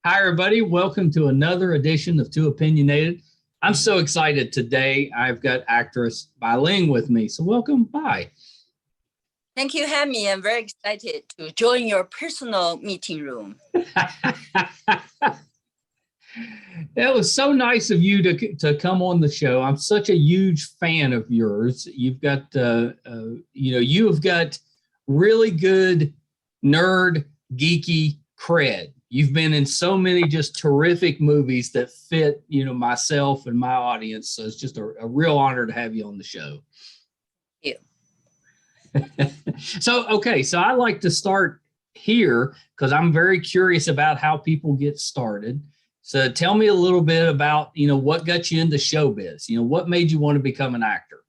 Hi, everybody. Welcome to another edition of Two Opinionated. I'm so excited today. I've got actress Bai Ling with me. So welcome, Bai. Thank you, Hammy. I'm very excited to join your personal meeting room. That was so nice of you to come on the show. I'm such a huge fan of yours. You've got, you've got really good nerd, geeky cred. You've been in so many just terrific movies that fit, myself and my audience. So it's just a real honor to have you on the show. Thank you. So I like to start here because I'm very curious about how people get started. So tell me a little bit about, what got you into showbiz? What made you want to become an actor?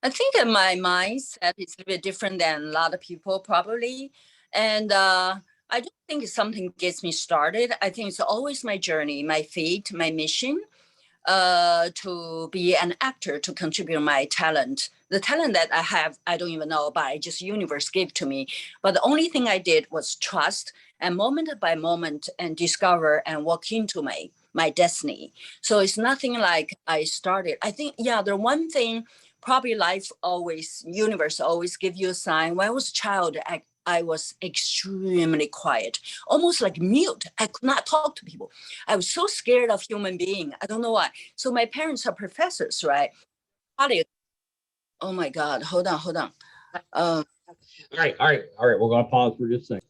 I think my mindset is a little bit different than a lot of people probably. And I don't think something gets me started. I think it's always my journey, my fate, my mission to be an actor, to contribute my talent. The talent that I have, I don't even know about. Just universe gave to me. But the only thing I did was trust and moment by moment and discover and walk into my destiny. So it's nothing like I started. I think, the one thing probably universe always give you a sign. When I was a child, I was extremely quiet, almost like mute. I could not talk to people. I was so scared of human being. I don't know why. So my parents are professors, right? Oh my God, hold on. All right. We're going to pause for just a second.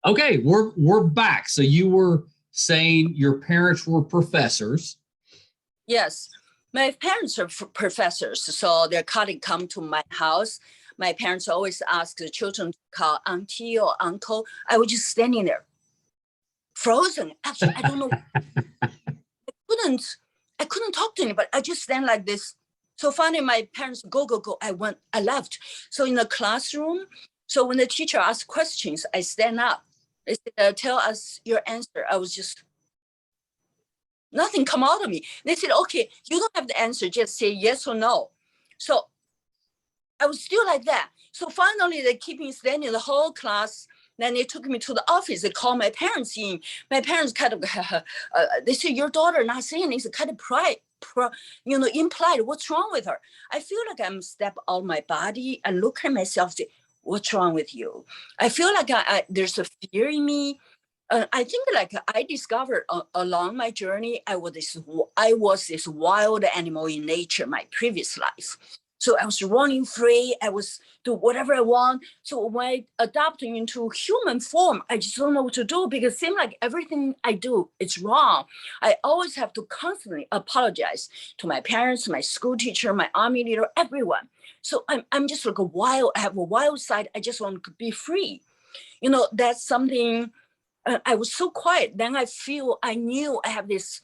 Okay, we're back. So you were saying your parents were professors. Yes, my parents are professors. So their colleagues come to my house. My parents always ask the children to call auntie or uncle. I was just standing there, frozen. Actually, I don't know. I couldn't talk to anybody. I just stand like this. So finally, my parents go. I left. So in the classroom, so when the teacher asked questions, I stand up. They said, tell us your answer. I was just, nothing come out of me. They said, okay, you don't have the answer. Just say yes or no. So I was still like that. So finally, they keep me standing the whole class. Then they took me to the office. They called my parents in. My parents kind of, they said, your daughter not saying anything. Kind of implied, what's wrong with her? I feel like I'm step out my body and look at myself, say, what's wrong with you? I feel like there's a fear in me. I think like I discovered along my journey, I was this wild animal in nature, my previous life. So I was running free. I was do whatever I want. So when I adopted into human form, I just don't know what to do because it seems like everything I do, it's wrong. I always have to constantly apologize to my parents, my school teacher, my army leader, everyone. So I'm just like I have a wild side. I just want to be free. That's something. I was so quiet. Then I knew I have this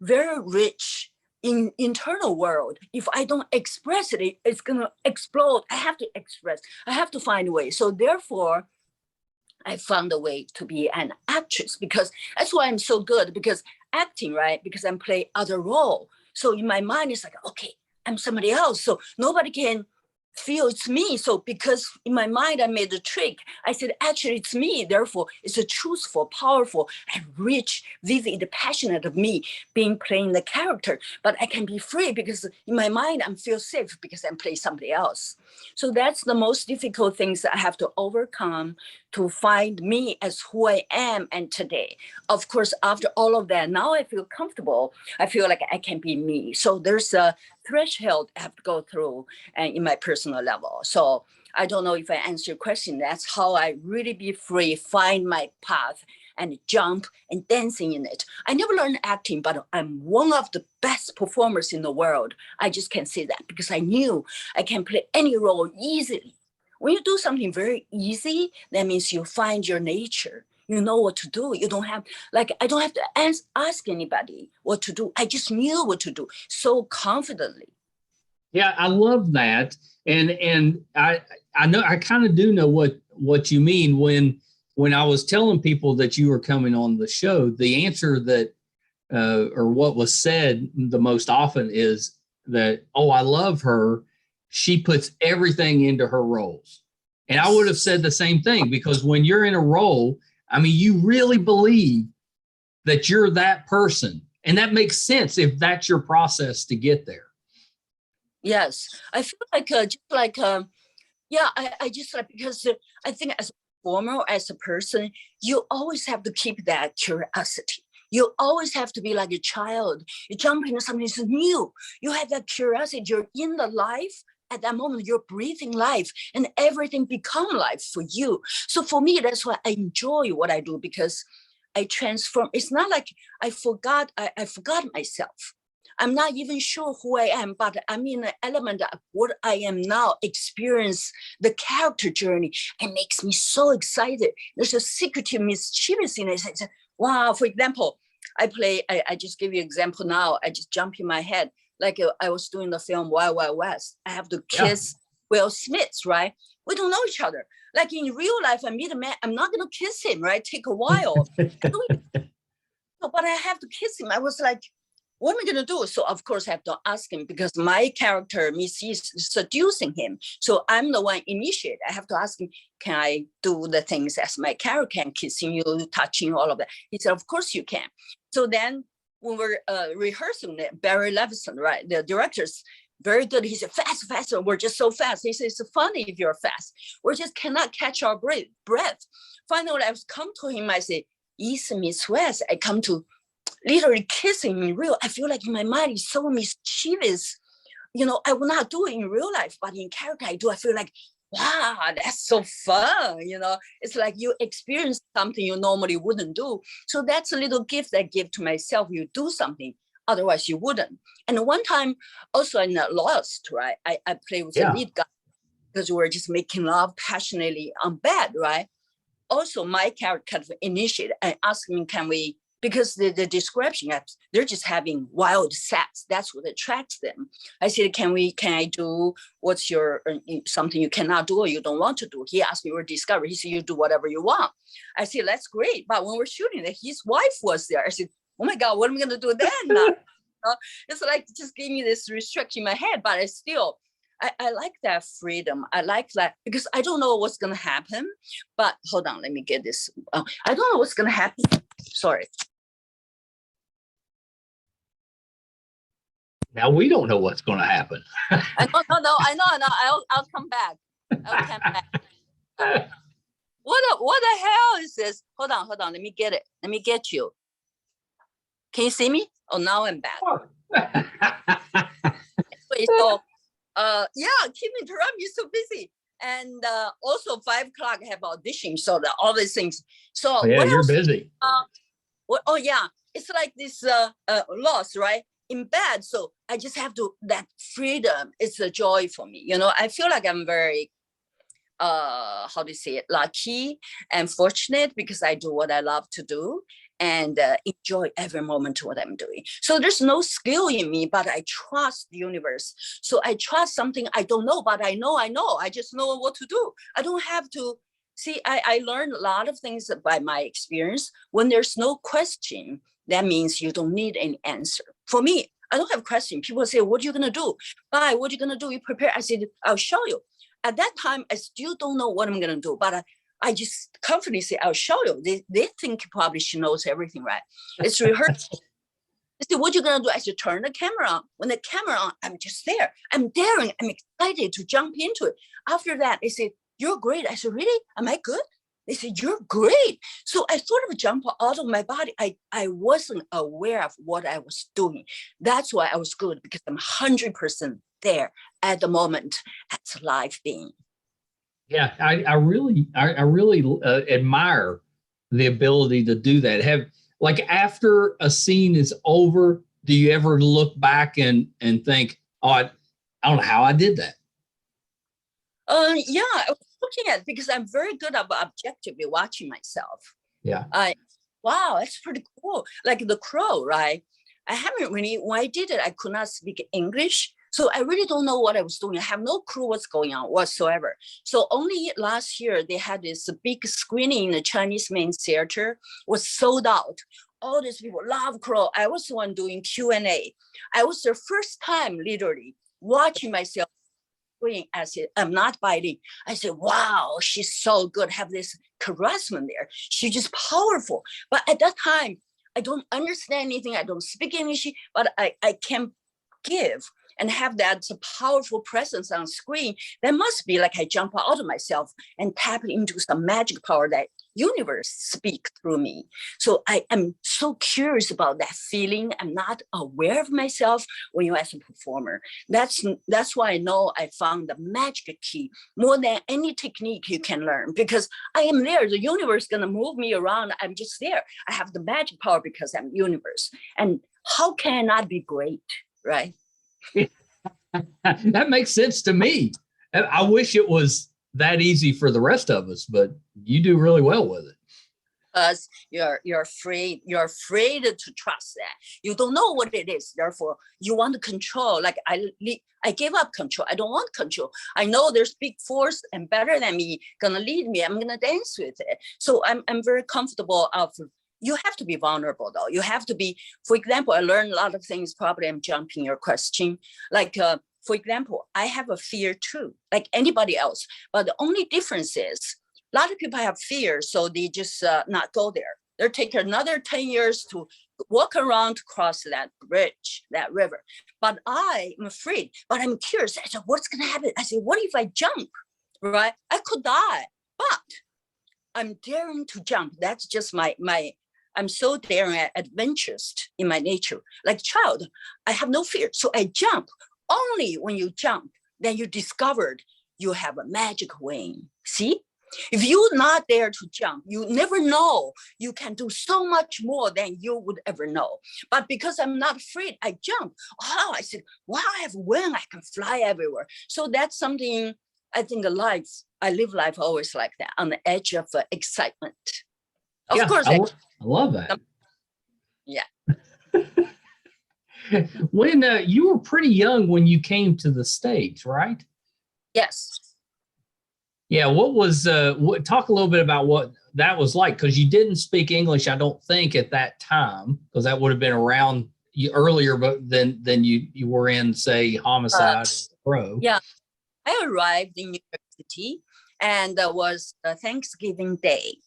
very rich internal world. If I don't express it, it's going to explode. I have to express. I have to find a way. So therefore, I found a way to be an actress because that's why I'm so good because acting, right? Because I'm play other role. So in my mind, it's like, okay, I'm somebody else. So nobody can feel it's me. So because in my mind, I made the trick. I said, actually, it's me. Therefore, it's a truthful, powerful, and rich, vivid, passionate of me being playing the character. But I can be free because in my mind, I feel safe because I'm playing somebody else. So that's the most difficult things that I have to overcome to find me as who I am and today. Of course, after all of that, now I feel comfortable. I feel like I can be me. So there's a threshold I have to go through and in my personal level. So I don't know if I answer your question. That's how I really be free, find my path and jump and dancing in it. I never learned acting, but I'm one of the best performers in the world. I just can say that because I knew I can play any role easily. When you do something very easy, that means you find your nature. You know what to do. You don't have, I don't have to ask anybody what to do. I just knew what to do so confidently. Yeah, I love that. And I know, I kind of do know what you mean when I was telling people that you were coming on the show, the answer that, or what was said the most often is that, oh, I love her. She puts everything into her roles. And I would have said the same thing because when you're in a role, I mean, you really believe that you're that person. And that makes sense if that's your process to get there. Yes, I feel like just like yeah, I just like, because I think as a performer, as a person, you always have to keep that curiosity. You always have to be like a child. You jump into something that's new. You have that curiosity. You're in the life at that moment. You're breathing life, and everything become life for you. So for me, that's why I enjoy what I do, because I transform. It's not like I forgot. I forgot myself. I'm not even sure who I am, but I'm in an element of what I am now, experience the character journey. It makes me so excited. There's a secretive mischievousness. It's, wow, for example, I just give you an example now. I just jump in my head. Like I was doing the film Wild Wild West. I have to kiss Will Smith, right? We don't know each other. Like in real life, I meet a man, I'm not going to kiss him, right? Take a while. But I have to kiss him. I was like, what am I going to do? So of course I have to ask him, because my character, Missy, is seducing him. So I'm the one initiate. I have to ask him, can I do the things as my character can, kissing you, touching you, all of that? He said, of course you can. So then when we're rehearsing it, Barry Levinson, right, the director's very good. He said, fast, faster. We're just so fast. He said, it's funny if you're fast. We just cannot catch our breath. Finally, I come to him. I say, East meets West. I come to literally kissing in real. I feel like in my mind it's so mischievous. You know, I will not do it in real life, but in character I do. I feel like, wow, that's so fun. You know, it's like you experience something you normally wouldn't do. So that's a little gift I give to myself. You do something, otherwise you wouldn't. And one time also in Lost, right, I play with the lead guy, because we were just making love passionately on bed, right? Also my character kind of initiated and asked me, can we, because the description, they're just having wild sex. That's what attracts them. I said, can I do, what's your, something you cannot do or you don't want to do? He asked me, we're discovery. He said, you do whatever you want. I said, that's great. But when we're shooting it, his wife was there. I said, oh my God, what am I going to do then? It's like, just give me this restriction in my head, but I still, I like that freedom. I like that, because I don't know what's going to happen. But hold on, let me get this. I don't know what's going to happen. Sorry. Now we don't know what's going to happen. No, I know. I'll come back. I'll come back. What the hell is this? Hold on. Let me get it. Let me get you. Can you see me? Oh, now I'm back. Anyway, so keep interrupting. You're so busy. And also 5 o'clock I have audition. So all these things. So you're busy. It's like this loss, right? In bed. So I just have to, that freedom is a joy for me. You know, I feel like I'm very, how do you say it, lucky and fortunate, because I do what I love to do and enjoy every moment of what I'm doing. So there's no skill in me, but I trust the universe. So I trust something I don't know, but I know. I just know what to do. I don't have to. See, I learned a lot of things by my experience. When there's no question, that means you don't need any answer. For me, I don't have a question. People say, what are you going to do? Bai, what are you going to do? You prepare. I said, I'll show you. At that time, I still don't know what I'm going to do, but I just confidently say, I'll show you. They think probably she knows everything, right? It's rehearsal. They say, what are you going to do? I said, turn the camera on. When the camera on, I'm just there. I'm daring. I'm excited to jump into it. After that, they say, you're great. I said, really? Am I good? They said, you're great. So I sort of jumped out of my body. I wasn't aware of what I was doing. That's why I was good, because I'm 100% there at the moment as a live being. Yeah, I really admire the ability to do that. Like after a scene is over, do you ever look back and think, oh, I don't know how I did that? Yeah, I was looking at it because I'm very good at objectively watching myself. Yeah. Wow, that's pretty cool. Like The Crow, right? I haven't really, when I did it, I could not speak English. So I really don't know what I was doing. I have no clue what's going on whatsoever. So only last year, they had this big screening in the Chinese main theater, was sold out. All these people love Crow. I was the one doing Q&A. I was the first time literally watching myself screen. I said, I'm not Bai Ling. I said, wow, she's so good. Have this charisma there. She's just powerful. But at that time, I don't understand anything. I don't speak English, but I can give and have that powerful presence on screen. That must be like I jump out of myself and tap into some magic power that universe speak through me. So I am so curious about that feeling. I'm not aware of myself when you're as a performer. That's why I know I found the magic key more than any technique you can learn, because I am there. The universe is gonna move me around. I'm just there. I have the magic power because I'm universe. And how can I not be great, right? That makes sense to me. I wish it was that easy for the rest of us, but you do really well with it. Because you're afraid to trust that. You don't know what it is. Therefore, you want to control. Like I gave up control. I don't want control. I know there's big force and better than me gonna lead me. I'm gonna dance with it. So I'm very comfortable of. You have to be vulnerable though. You have to be, for example, I learned a lot of things, probably I'm jumping your question. Like, for example, I have a fear too, like anybody else. But the only difference is a lot of people have fear, so they just not go there. They'll take another 10 years to walk around to cross that bridge, that river. But I'm afraid, but I'm curious. I said, what's gonna happen? I said, what if I jump, right? I could die, but I'm daring to jump. That's just I'm so daring and adventurous in my nature. Like child, I have no fear. So I jump. Only when you jump, then you discovered you have a magic wing. See? If you're not there to jump, you never know. You can do so much more than you would ever know. But because I'm not afraid, I jump. Oh, I said, wow, I have wing. I can fly everywhere. So that's something I think I live life always like that, on the edge of excitement. Of course, I love that. Yeah. When you were pretty young when you came to the States, right? Yes. Yeah. What was talk a little bit about what that was like, because you didn't speak English, I don't think, at that time, because that would have been around you earlier, but than you were in, say, Homicide, Pro. Yeah. I arrived in New York City, and it was Thanksgiving Day.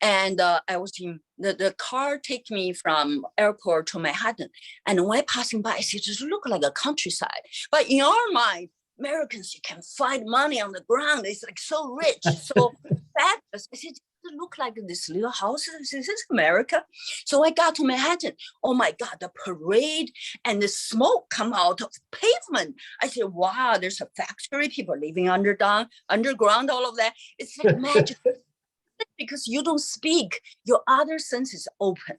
And I was in the car take me from airport to Manhattan. And when passing by, I said, it look like a countryside. But in our mind, Americans, you can find money on the ground. It's like so rich, so fabulous. I said, it look like this little house. Is this America? So I got to Manhattan. Oh my God, the parade and the smoke come out of pavement. I said, wow, there's a factory, people living underground, all of that. It's like magic. Because you don't speak, your other senses open.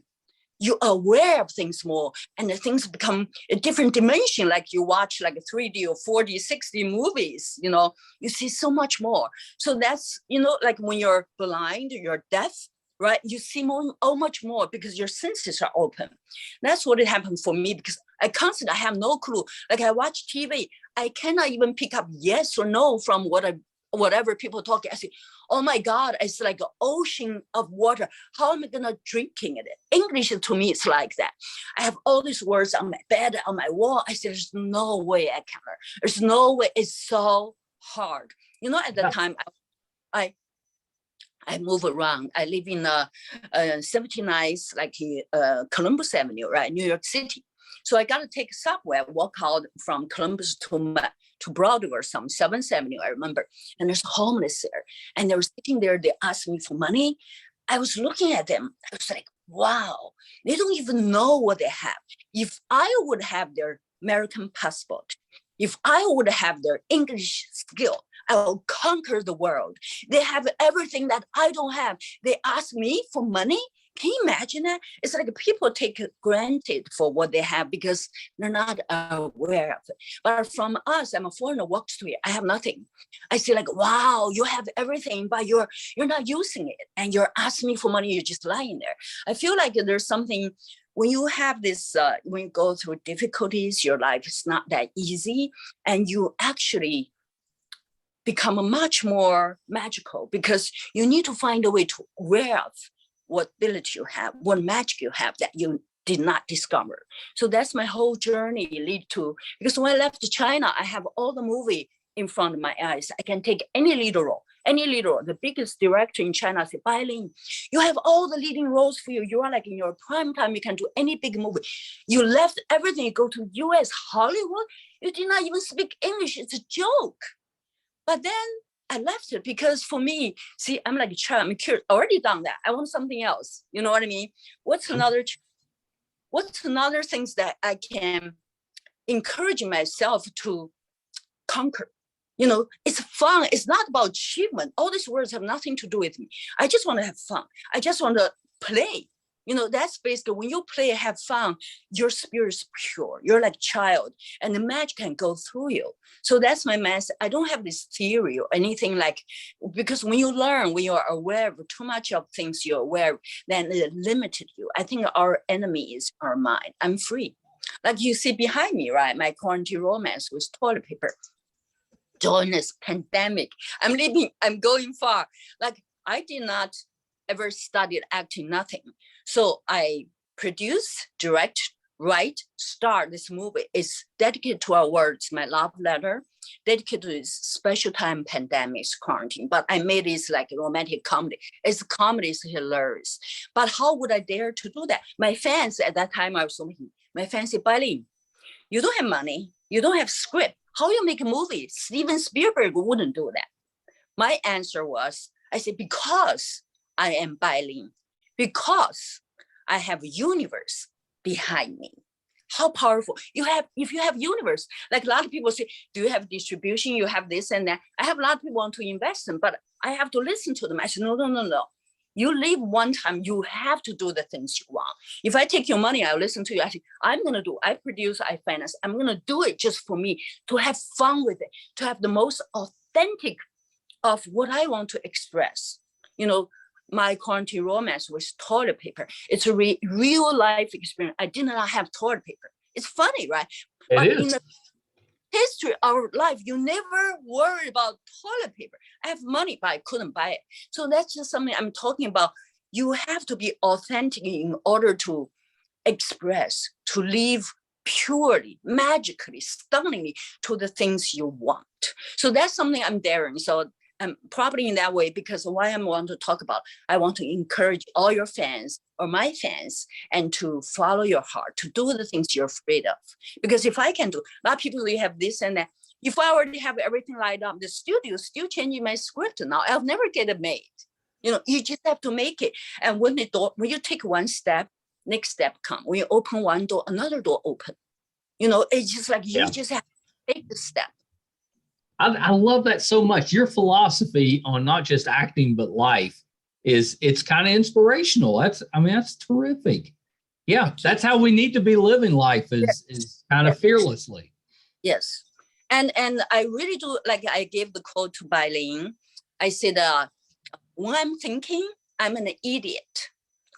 You're aware of things more, and the things become a different dimension. Like you watch like 3D or 4D, 6D movies, you see so much more. So that's, like when you're blind, you're deaf, right? You see much more because your senses are open. That's what it happened for me, because I have no clue. Like I watch TV, I cannot even pick up yes or no from whatever people talking. I say, oh my God, it's like an ocean of water. How am I gonna drinking it? English to me is like that. I have all these words on my bed, on my wall. I said, there's no way I can learn. There's no way. It's so hard. At the time, I move around. I live in 79, like Columbus Avenue, right, New York City. So I got to take a subway, walk out from Columbus to Broadway or some 7th Avenue, I remember. And there's homeless there. And they were sitting there, they asked me for money. I was looking at them. I was like, wow, they don't even know what they have. If I would have their American passport, if I would have their English skill, I will conquer the world. They have everything that I don't have. They ask me for money. Can you imagine that? It's like people take it granted for what they have because they're not aware of it. But from us, I'm a foreigner, walks to here. I have nothing. I say like, wow, you have everything, but you're not using it. And you're asking me for money, you're just lying there. I feel like there's something, when you have this, when you go through difficulties, your life is not that easy. And you actually become much more magical because you need to find a way to aware of what ability you have, what magic you have that you did not discover. So that's my whole journey lead to, because when I left China, I have all the movie in front of my eyes. I can take any lead role. The biggest director in China said, Bai Ling, you have all the leading roles for you. You are like in your prime time, you can do any big movie. You left everything, you go to US, Hollywood. You did not even speak English. It's a joke. But then I left it because for me, see, I'm like a child, I'm curious, already done that. I want something else. You know what I mean? What's another things that I can encourage myself to conquer? You know, it's fun. It's not about achievement. All these words have nothing to do with me. I just want to have fun. I just want to play. You know, that's basically when you play, have fun, your spirit is pure. You're like a child and the magic can go through you. So that's my message. I don't have this theory or anything like, because when you learn, when you are aware of too much of things you're aware of, then it limited you. I think our enemy is our mind. I'm free. Like you see behind me, right? My quarantine romance with toilet paper. During this pandemic, I'm going far. Like I did not ever studied acting, nothing. So I produce, direct, write, star this movie. It's dedicated to our words, my love letter, dedicated to this special time pandemic quarantine. But I made it like a romantic comedy. It's comedy, is hilarious. But how would I dare to do that? My fans at that time, I was so many. My fans said, Bai Ling, you don't have money, you don't have script. How you make a movie? Steven Spielberg wouldn't do that. My answer was, I said, because I am Bai Ling, because I have a universe behind me. How powerful. If you have universe, like a lot of people say, do you have distribution? You have this and that. I have a lot of people want to invest in, but I have to listen to them. I said, no. You live one time, you have to do the things you want. If I take your money, I'll listen to you. I say, I'm going to do, I produce, I finance. I'm going to do it just for me, to have fun with it, to have the most authentic of what I want to express. You know, my quarantine romance with toilet paper. It's a real life experience. I did not have toilet paper. It's funny, right? It is. In the history of our life, you never worry about toilet paper. I have money, but I couldn't buy it. So that's just something I'm talking about. You have to be authentic in order to express, to live purely, magically, stunningly to the things you want. So that's something I'm daring. So I'm probably in that way, because why I want to talk about, I want to encourage all your fans or my fans and to follow your heart, to do the things you're afraid of. Because if I can do, a lot of people, they have this and that. If I already have everything lined up, the studio is still changing my script now. I'll never get it made. You know, you just have to make it. And when you take one step, next step come. When you open one door, another door open. You know, it's just like you just have to take the step. I love that so much. Your philosophy on not just acting, but life it's kind of inspirational. That's terrific. Yeah, that's how we need to be living life is kind of fearlessly. Yes. And I really do, like I gave the quote to Bai Ling. I said, when I'm thinking, I'm an idiot.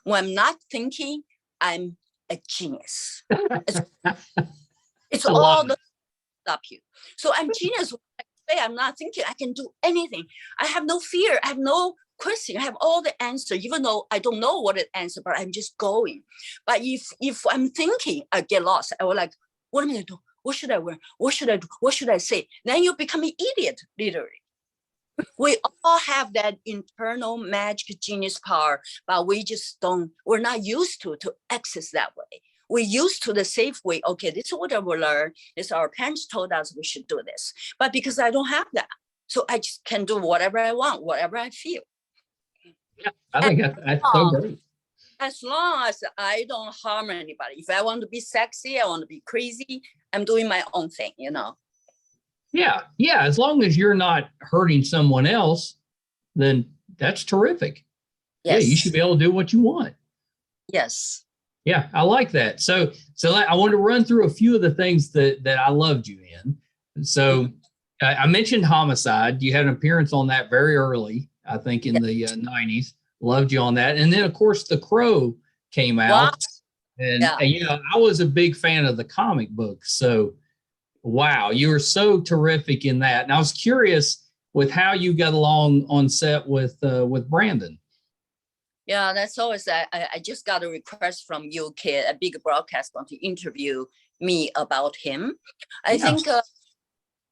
When I'm not thinking, I'm a genius. It's all the stop you. So I'm genius. I'm not thinking, I can do anything. I have no fear. I have no question. I have all the answer, even though I don't know what the answer, but I'm just going. But if I'm thinking, I get lost. I will like, what am I going to do? What should I wear? What should I do? What should I say? Then you become an idiot, literally. We all have that internal magic genius power, but we're not used to access that way. We're used to the safe way. Okay, this is what I will learn. This our parents told us we should do this. But because I don't have that, so I just can do whatever I want, whatever I feel. Yeah, I think that's so great. As long as I don't harm anybody. If I want to be sexy, I want to be crazy, I'm doing my own thing, you know? Yeah. As long as you're not hurting someone else, then that's terrific. Yes. Yeah, you should be able to do what you want. Yes. Yeah, I like that. So I want to run through a few of the things that I loved you in. So I mentioned Homicide. You had an appearance on that very early, I think in the 90s. Loved you on that. And then, of course, The Crow came out. Wow. And, I was a big fan of the comic book. So, wow, you were so terrific in that. And I was curious with how you got along on set with Brandon. Yeah, that's always, I just got a request from UK, a big broadcast want to interview me about him. I think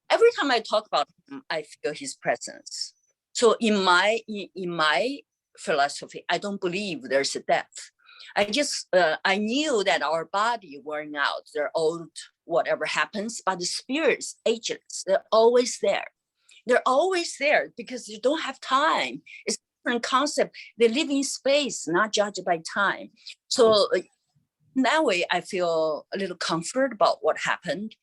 every time I talk about him, I feel his presence. So in my philosophy, I don't believe there's a death. I knew that our body wearing out, they're old, whatever happens, but the spirit's ageless. They're always there. They're always there because you don't have time. It's a different concept. They live in space, not judged by time. So in that way, I feel a little comfort about what happened.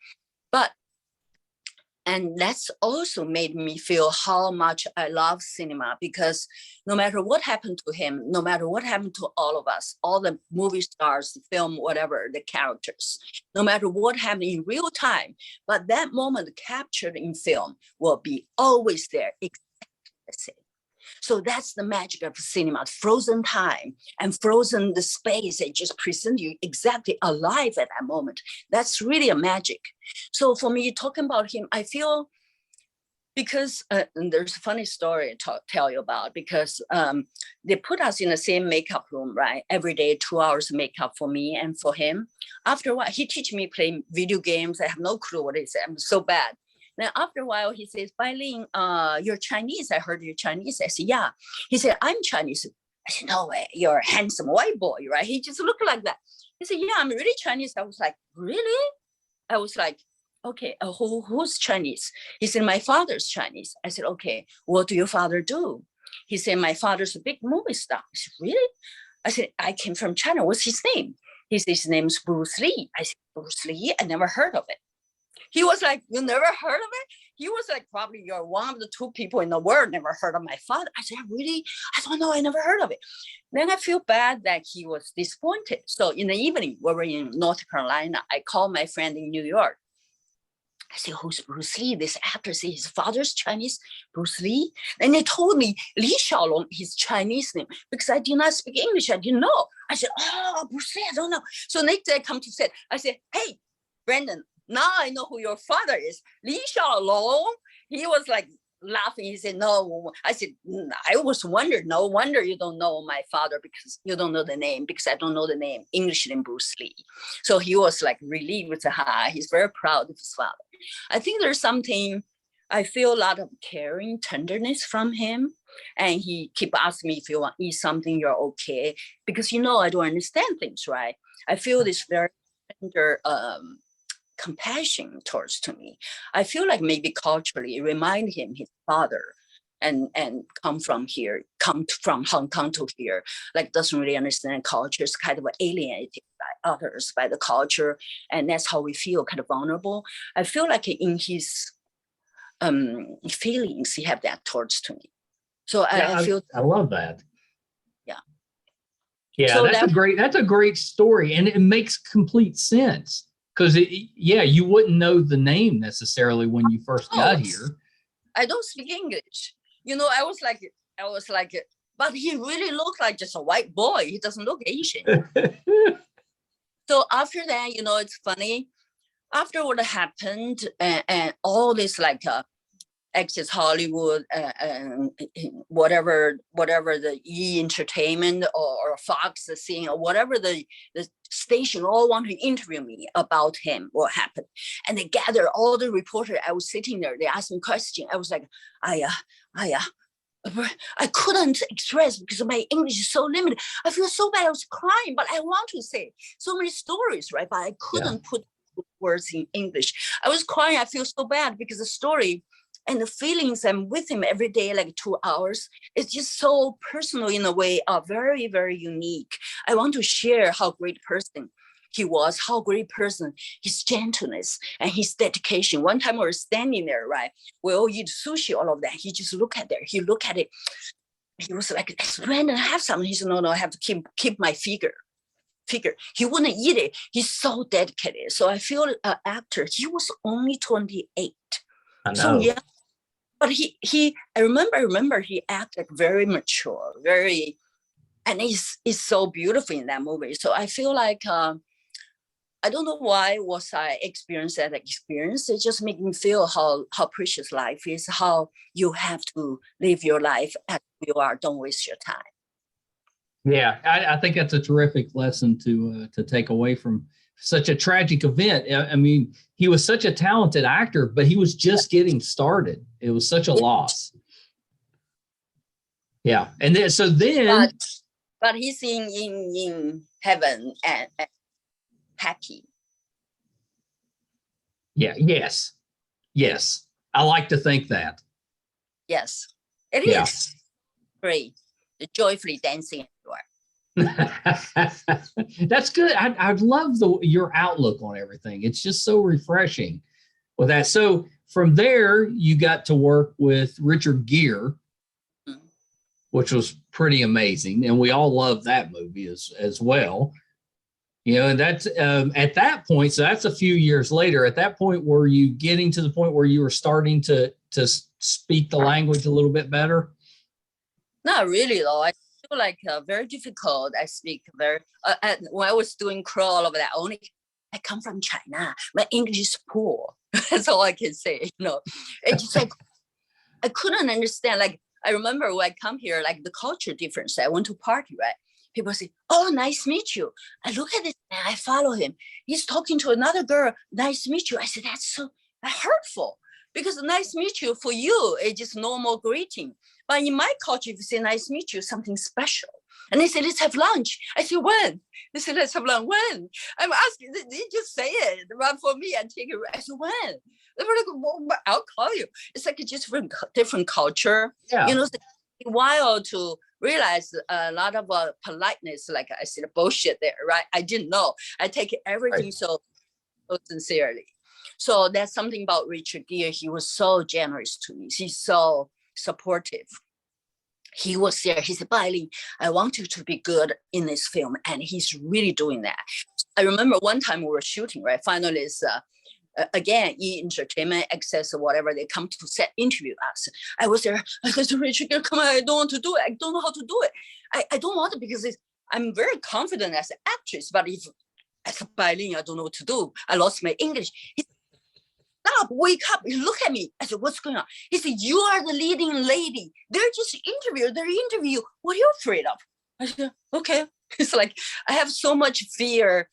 And that's also made me feel how much I love cinema, because no matter what happened to him, no matter what happened to all of us, all the movie stars, the film, whatever, the characters, no matter what happened in real time, but that moment captured in film will be always there, exactly the same. So that's the magic of cinema, frozen time and frozen the space. It just present you exactly alive at that moment. That's really a magic. So for me, talking about him, I feel, because there's a funny story to tell you about, because they put us in the same makeup room, right? Every day, 2 hours of makeup for me and for him. After a while, he teach me playing video games. I have no clue what it is. I'm so bad. Then after a while, he says, Bai Ling, you're Chinese. I heard you're Chinese. I said, yeah. He said, I'm Chinese. I said, no way, you're a handsome white boy, right? He just looked like that. He said, yeah, I'm really Chinese. I was like, really? I was like, okay, who's Chinese? He said, my father's Chinese. I said, okay, what do your father do? He said, my father's a big movie star. I said, really? I said, I came from China. What's his name? He said, his name's Bruce Lee. I said, Bruce Lee? I never heard of it. He was like, you never heard of it? He was like, probably you're one of the 2 people in the world never heard of my father. I said, really? I don't know. I never heard of it. Then I feel bad that he was disappointed. So in the evening, we were in North Carolina. I called my friend in New York. I said, who's Bruce Lee? This actor said his father's Chinese, Bruce Lee. And they told me Li Xiaolong, his Chinese name, because I did not speak English. I didn't know. I said, oh, Bruce Lee, I don't know. So next day I come to set. I said, hey, Brandon, now I know who your father is. Li Xiaolong. He was like laughing. He said, no. I said, I was wondering, no wonder you don't know my father, because you don't know the name, because I don't know the name, English name Bruce Lee. So he was like relieved. He's very proud of his father. I think there's something, I feel a lot of caring, tenderness from him. And he keep asking me, if you want to eat something, you're okay. Because, I don't understand things, right? I feel this very tender compassion towards to me. I feel like maybe culturally it remind him his father and come from Hong Kong to here, like doesn't really understand culture, is kind of alienated by others, by the culture. And that's how we feel kind of vulnerable. I feel like in his feelings, he have that towards to me. So yeah, I feel. I love that. Yeah. Yeah, So that's a great story. And it makes complete sense. Because you wouldn't know the name necessarily when you first got here. I don't speak English. I was like, but he really looked like just a white boy. He doesn't look Asian. So after that, it's funny. After what happened and all this like Access Hollywood, whatever the E Entertainment or Fox scene or whatever the station all want to interview me about him, what happened. And they gather all the reporters. I was sitting there, they asked me questions. I was like, I couldn't express because my English is so limited. I feel so bad. I was crying, but I want to say so many stories, right? But I couldn't put words in English. I was crying. I feel so bad because the story and the feelings I'm with him every day, like 2 hours, it's just so personal in a way, are very, very unique. I want to share how great person he was, how great person, his gentleness and his dedication. One time we were standing there, right? We all eat sushi, all of that. He just look at there. He look at it. He was like, Brandon, have something. He said, no, I have to keep my figure. He wouldn't eat it. He's so dedicated. So I feel actor, he was only 28. I know. So yeah, but I remember he acted very mature, very, and it's so beautiful in that movie. So I feel like, I don't know why was I experienced that experience. It just made me feel how precious life is, how you have to live your life as you are. Don't waste your time. Yeah, I think that's a terrific lesson to take away from such a tragic event. I mean, he was such a talented actor, but he was just getting started. It was such a loss. Yeah. And then, so then. But he's in heaven and happy. Yeah. Yes. Yes. I like to think that. Yes, it is great. The joyfully dancing everywhere. That's good. I love your outlook on everything. It's just so refreshing with that. So from there, you got to work with Richard Gere, which was pretty amazing, and we all love that movie as well. You know, and that's at that point. So that's a few years later. At that point, were you getting to the point where you were starting to speak the language a little bit better? Not really, though. I feel like very difficult. I speak very. When I was doing crawl over that, I come from China. My English is poor. That's all I can say. You know, it's just like I couldn't understand. Like I remember when I come here, like the culture difference. I went to party, right? People say, "Oh, nice to meet you." I look at this man. I follow him. He's talking to another girl. Nice to meet you. I said, "That's so hurtful." Because nice to meet you for you, it's just normal greeting. But in my culture, if you say nice to meet you, something special. And they say, let's have lunch. I say, when? They say, let's have lunch. When? I'm asking, they just say it. But for me, I take it. I say, when? They were like, well, I'll call you. It's like a different culture. Yeah. You know, it's a while to realize a lot of politeness, like I said, bullshit there, right? I didn't know. I take everything so sincerely. So that's something about Richard Gere. He was so generous to me. He's so supportive. He was there. He said, Bai Ling, I want you to be good in this film. And he's really doing that. I remember one time we were shooting, right? Finally, it's, again, entertainment access or whatever, they come to set interview us. I was there. I said to Richard Gere, come on, I don't want to do it. I don't know how to do it. I don't want it because I'm very confident as an actress, but if as a Bai Ling, I don't know what to do. I lost my English. He said, stop, wake up, look at me. I said, what's going on? He said, you are the leading lady. They're just interview. What are you afraid of? I said, okay. It's like, I have so much fear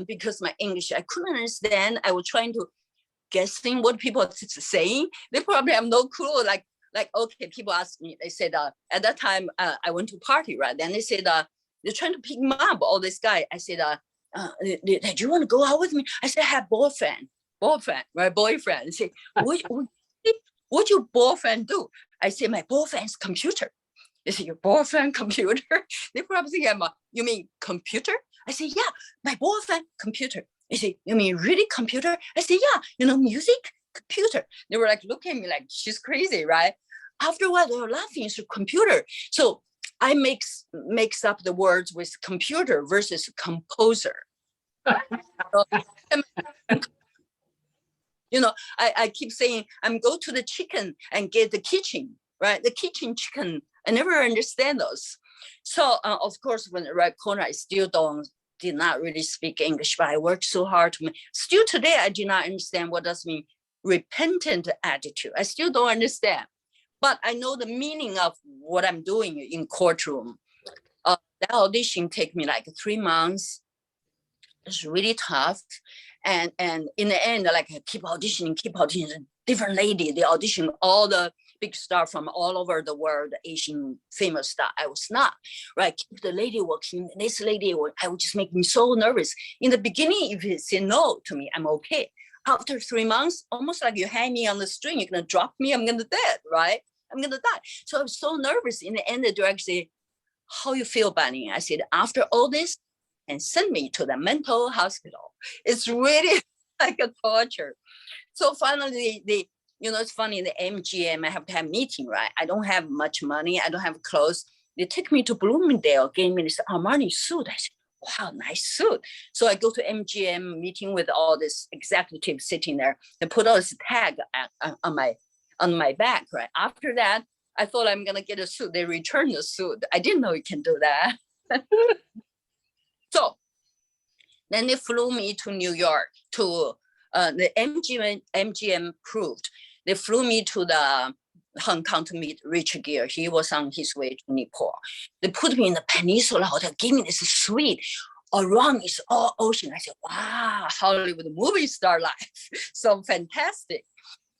because my English, I couldn't understand. I was trying to guessing what people are saying. They probably have no clue. Like, okay, people asked me, they said, at that time, I went to party, right? Then they said, they're trying to pick me up, all this guy. I said, do you want to go out with me? I said, I have boyfriend, my boyfriend. I said, what your boyfriend do? I said, my boyfriend's computer. They said, your boyfriend computer? They probably think you mean computer? I said, yeah, my boyfriend computer. They said, you mean really computer? I said, yeah, music, computer. They were like, look at me like, she's crazy, right? After a while, they were laughing, it's a computer. So I mix up the words with computer versus composer. I keep saying, I'm go to the chicken and get the kitchen, right? The kitchen chicken. I never understand those. So of course, when I write corner, I still did not really speak English, but I worked so hard to still today, I do not understand what does mean repentant attitude. I still don't understand, but I know the meaning of what I'm doing in courtroom. That audition take me like 3 months. It's really tough. And in the end, like I keep auditioning, different lady, they audition all the big star from all over the world, Asian famous star. I was not, right? Keep the lady working, this lady, I would just make me so nervous. In the beginning, if you say no to me, I'm okay. After 3 months, almost like you hang me on the string, you're gonna drop me, I'm gonna dead, right? I'm gonna die. So I was so nervous. In the end, the director said, how you feel, Bai Ling? I said, after all this, and send me to the mental hospital. It's really like a torture. So finally, it's funny, the MGM, I have to have meeting, right? I don't have much money. I don't have clothes. They took me to Bloomingdale, gave me this Armani suit. I said, wow, nice suit. So I go to MGM meeting with all this executives sitting there and put all this tag on my back, right? After that, I thought I'm going to get a suit. They returned the suit. I didn't know you can do that. So then they flew me to New York to the MGM proved. They flew me to the Hong Kong to meet Richard Gere. He was on his way to Nepal. They put me in the Peninsula Hotel, gave me this suite, around is all ocean. I said, wow, Hollywood movie star life. So fantastic.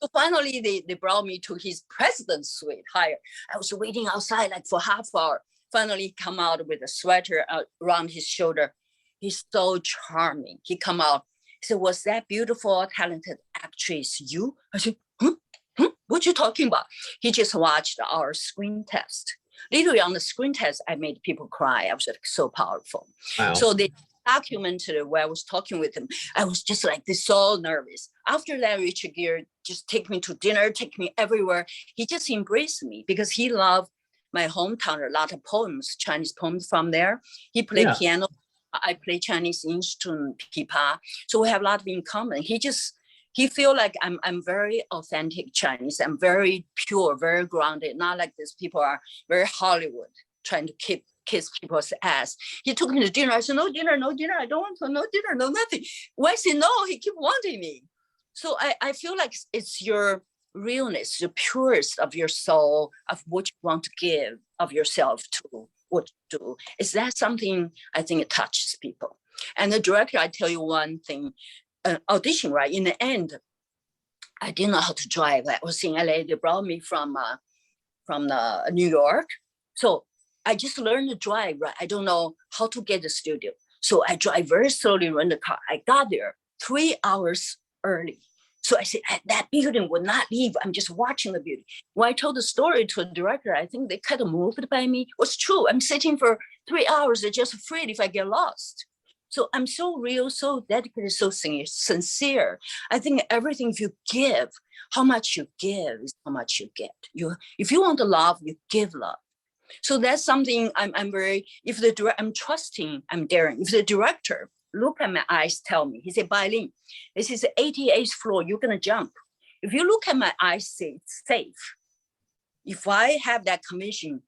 So finally, they brought me to his president's suite higher. I was waiting outside like for half hour. Finally, he come out with a sweater around his shoulder. He's so charming. He come out. He said, was that beautiful, talented actress you? I said, what you talking about? He just watched our screen test. Literally on the screen test, I made people cry. I was like, so powerful. Wow. So they documented it where I was talking with him. I was just like this, so nervous. After that, Richard Gere just take me to dinner, take me everywhere. He just embraced me because he loved my hometown, a lot of poems, Chinese poems from there. He played piano. I play Chinese instrument, pipa. So we have a lot in common. He feel like I'm very authentic Chinese. I'm very pure, very grounded. Not like these people are very Hollywood, trying to kiss people's ass. He took me to dinner. I said, no dinner, no dinner. I don't want to, no dinner, no nothing. When I say no, he keep wanting me. So I feel like it's your realness, the purest of your soul, of what you want to give of yourself to what you do. Is that something I think it touches people? And the director, I tell you one thing, audition, right? In the end, I didn't know how to drive. I was in LA. They brought me from New York. So I just learned to drive, right? I don't know how to get the studio. So I drive very slowly, run the car. I got there 3 hours early. So I said, that building will not leave. I'm just watching the building. When I told the story to the director, I think they kind of moved by me. It was true. I'm sitting for 3 hours. They're just afraid if I get lost. So I'm so real, so dedicated, so sincere. I think everything, if you give, how much you give is how much you get. If you want to love, you give love. So that's something I'm very, I'm trusting, I'm daring. If the director look at my eyes, tell me, he said, Bai Ling, this is the 88th floor, you're gonna jump. If you look at my eyes, say it's safe. If I have that conviction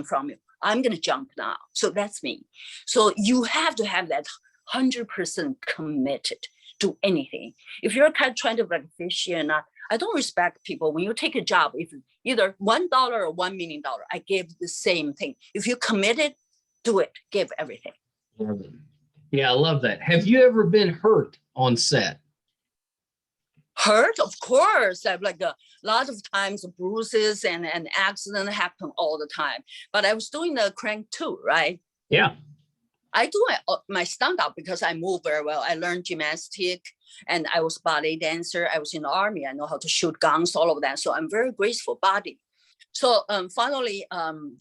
from you, I'm gonna jump now. So that's me. So you have to have that 100% committed to anything. If you're kind of trying to like fish here, I don't respect people. When you take a job, if either $1 or $1 million, I give the same thing. If you're committed, do it, give everything. Yeah, I love that. Have you ever been hurt on set? Hurt, of course. I've like a lot of times bruises and accidents happen all the time. But I was doing the crank too, right? Yeah. I do my stand up because I move very well. I learned gymnastic and I was ballet dancer. I was in the army. I know how to shoot guns, all of that. So I'm very graceful body. So finally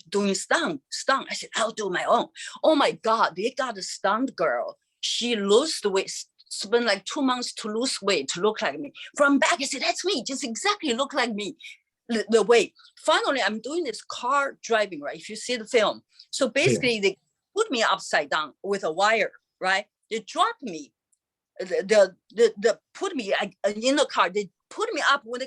doing stunt, I said, I'll do my own. Oh my God, they got a stunt girl. She lost weight, spent like 2 months to lose weight, to look like me. From back, I said, that's me, just exactly look like me, the weight. Finally, I'm doing this car driving, right? If you see the film. So basically, they put me upside down with a wire, right? They dropped me, the put me in the car. They put me up when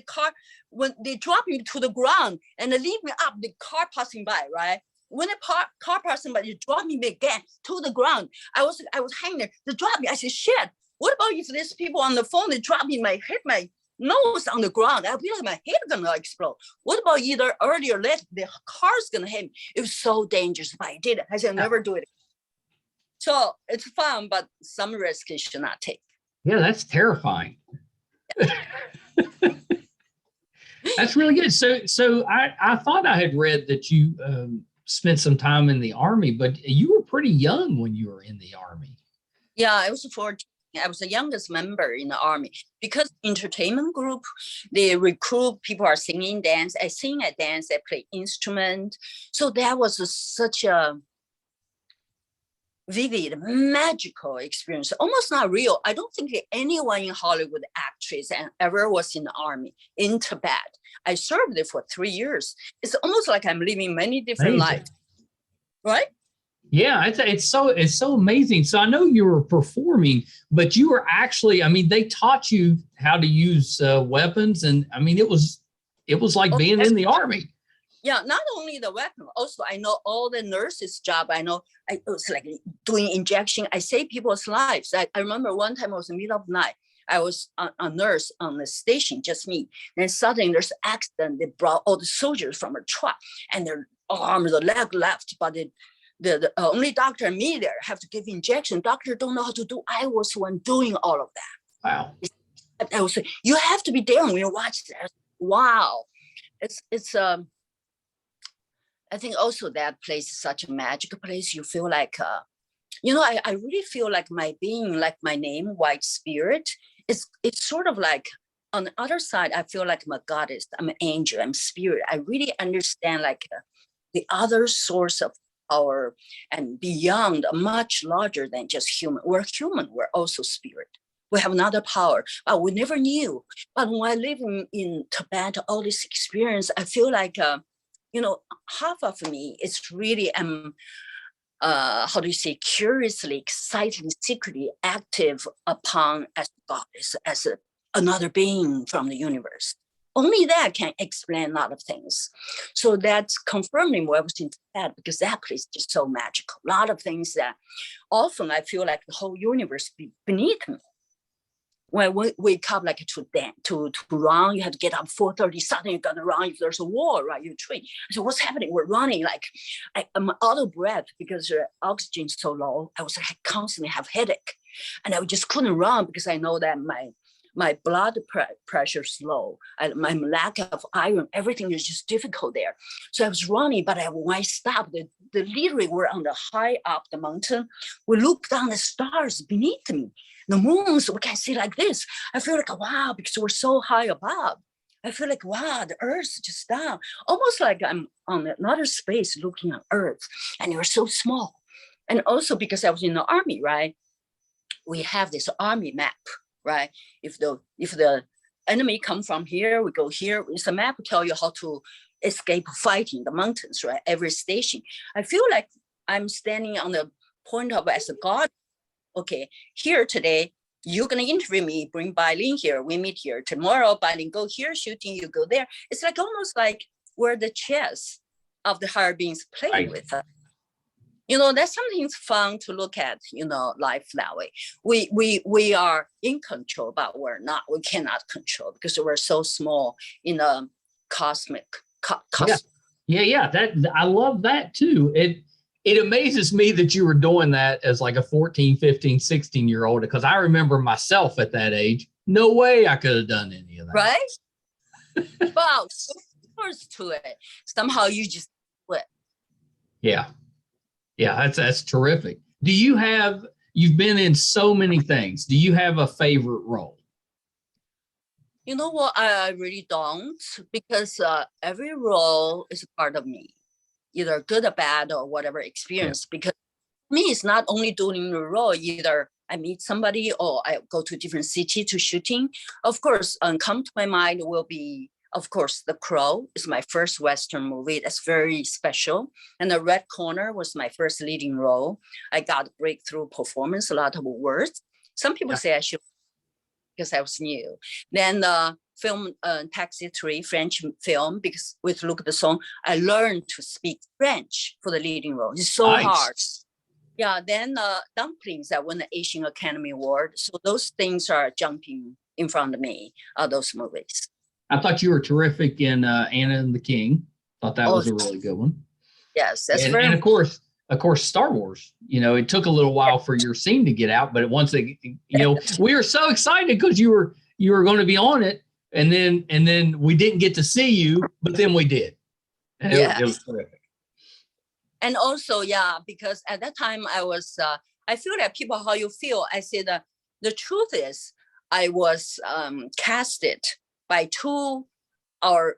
they drop me to the ground and they leave me up, the car passing by, right? When the car passing by, they drop me again to the ground. I was hanging there. They dropped me. I said, shit, what about if there's people on the phone, they drop me, hit my nose on the ground? I'll be like, my head gonna explode. What about either early or late, the car's gonna hit me? It was so dangerous, but I did it. I said, I'll never do it. So it's fun, but some risk you should not take. Yeah, that's terrifying. That's really good. So I thought I had read that you spent some time in the Army, but you were pretty young when you were in the Army. Yeah, I was 14. I was the youngest member in the Army because entertainment group, they recruit people are singing, dance. I sing, I dance, I play instrument. So that was such a vivid, magical experience, almost not real. I don't think anyone in Hollywood actress and ever was in the Army in Tibet. I served there for 3 years. It's almost like I'm living many different lives, right? Yeah, it's so amazing. So I know you were performing, but you were actually, I mean, they taught you how to use weapons, and I mean, it was like being in the Army. Yeah, not only the weapon, also I know all the nurses' job. I know it was like doing injection. I save people's lives. I remember one time I was in the middle of the night. I was a nurse on the station, just me. Then suddenly there's an accident. They brought all the soldiers from a truck and their arm, the leg left, but the only doctor and me there have to give injection. Doctor don't know how to do. I was the one doing all of that. Wow. I was saying, you have to be there when you watch that. Wow. It's I think also that place is such a magical place. You feel like, I really feel like my being, like my name, White Spirit, it's sort of like, on the other side, I feel like I'm a goddess, I'm an angel, I'm spirit. I really understand like the other source of power and beyond, much larger than just human. We're human, we're also spirit. We have another power, but we never knew. But when I live in Tibet, all this experience, I feel like, half of me is really, how do you say, curiously, excited, secretly active upon as goddess, as another being from the universe. Only that can explain a lot of things. So that's confirming what I was in Tibet, because that place is just so magical. A lot of things that often I feel like the whole universe beneath me. When we wake up like to run, you have to get up 4:30, suddenly you gotta run. If there's a war, right, you train. So what's happening? We're running, like I'm out of breath because the oxygen's so low. I constantly have headache. And I just couldn't run because I know that my blood pressure is low. My lack of iron, everything is just difficult there. So I was running, but when I stopped, the literally we're on the high up the mountain. We look down the stars beneath me. The moons, we can see like this. I feel like, wow, because we're so high above. I feel like, wow, the earth's just down. Almost like I'm on another space looking at earth, and you're so small. And also because I was in the army, right? We have this army map, right? If the enemy come from here, we go here. It's a map to tell you how to escape fighting the mountains, right? Every station. I feel like I'm standing on the point of as a god. Okay, here today, you're gonna interview me, bring Bai Ling here, we meet here. Tomorrow, Bai Ling go here, shooting, you go there. It's like almost like we're the chess of the higher beings playing with us. That's something fun to look at, life that way. We are in control, but we're not, we cannot control because we're so small in a cosmic. Yeah. That I love that too. It amazes me that you were doing that as like a 14, 15, 16-year-old, because I remember myself at that age. No way I could have done any of that. Right? Wow, so close to it. Somehow you just quit. Yeah, that's terrific. You've been in so many things. Do you have a favorite role? You know what? I really don't, because every role is a part of me, either good or bad or whatever experience. Yeah. Because me, it's not only doing the role, either I meet somebody or I go to a different city to shooting. Of course, come to my mind will be, of course, The Crow is my first Western movie. That's very special. And The Red Corner was my first leading role. I got breakthrough performance, a lot of words. Some people say I should, because I was new. Then film Taxi 3, French film, because with Look at the Song, I learned to speak French for the leading role. It's so hard. Yeah, then Dumplings, I won the Asian Academy Award. So those things are jumping in front of me, those movies. I thought you were terrific in Anna and the King. Thought that was a really good one. Yes, that's and of course, Star Wars. It took a little while for your scene to get out, but once we were so excited because you were going to be on it, and then we didn't get to see you, but then we did. And it was terrific. And also, because at that time I was, I feel like people, how you feel. I said the truth is I was casted by two our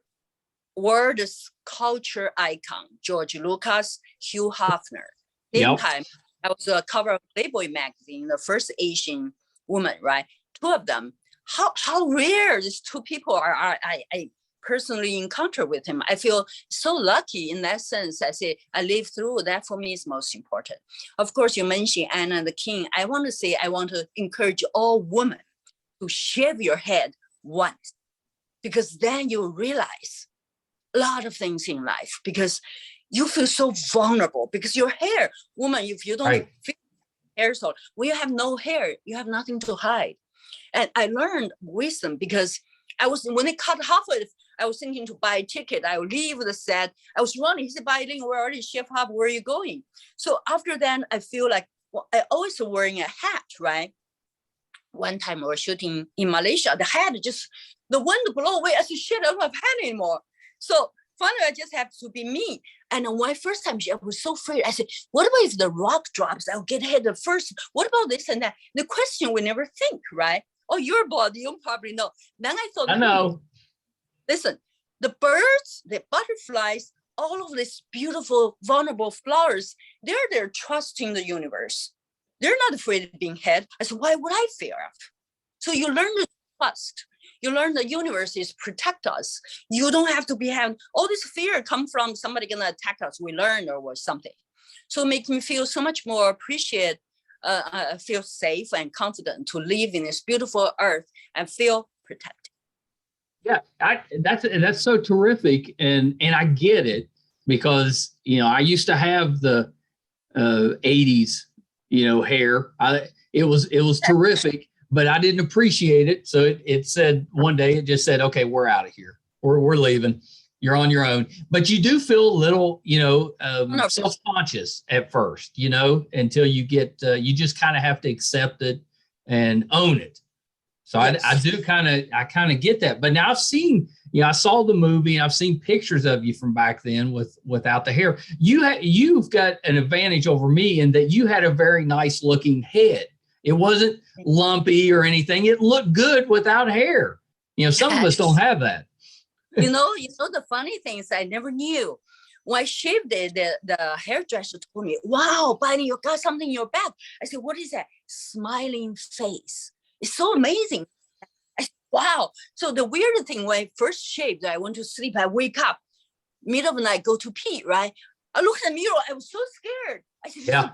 world's culture icon, George Lucas, Hugh Hefner. Same time, I was a cover of Playboy magazine, the first Asian woman, right? Two of them. How rare these two people are. I personally encounter with him. I feel so lucky in that sense. I say I lived through that. For me is most important. Of course, you mentioned Anna and the King. I want to say I want to encourage all women to shave your head once, because then you realize a lot of things in life, because you feel so vulnerable, because your hair, woman, if you don't feel hair, so when you have no hair, you have nothing to hide. And I learned wisdom because when they cut half of it, I was thinking to buy a ticket. I would leave the set. I was running. He said, Bai Ling, we're already shipped up. Where are you going? So after then, I feel like, well, I always wearing a hat, right? One time we were shooting in Malaysia, the hat just, the wind blow away. I said, shit, I don't have hat anymore. So finally, I just have to be me. And when first time, I was so afraid. I said, what about if the rock drops? I'll get hit the first. What about this and that? The question we never think, right? Oh, your body, you probably know. Then I thought, I know. Listen, the birds, the butterflies, all of these beautiful, vulnerable flowers, they're there trusting the universe. They're not afraid of being hit. I said, why would I fear of? So you learn to trust. You learn the universe is protect us. You don't have to be having all this fear come from somebody gonna attack us. We learn or something. So it makes me feel so much more appreciate, feel safe and confident to live in this beautiful earth and feel protected. Yeah, that's so terrific, and I get it because I used to have the 80s hair. It was terrific, but I didn't appreciate it. So it said one day, it just said, okay, we're out of here. We're leaving. You're on your own. But you do feel a little, self-conscious at first, until you get, you just kind of have to accept it and own it. So yes. I kind of get that. But now I've seen, I saw the movie and I've seen pictures of you from back then without the hair. You've got an advantage over me in that you had a very nice looking head. It wasn't lumpy or anything. It looked good without hair. Some of us don't have that. The funny thing is I never knew. When I shaved it, the hairdresser told me, wow, Bai Ling, you got something in your back. I said, what is that? Smiling face. It's so amazing. I said, wow. So the weird thing, when I first shaved, I went to sleep, I wake up, middle of the night, go to pee, right? I look at the mirror, I was so scared. I said, yeah.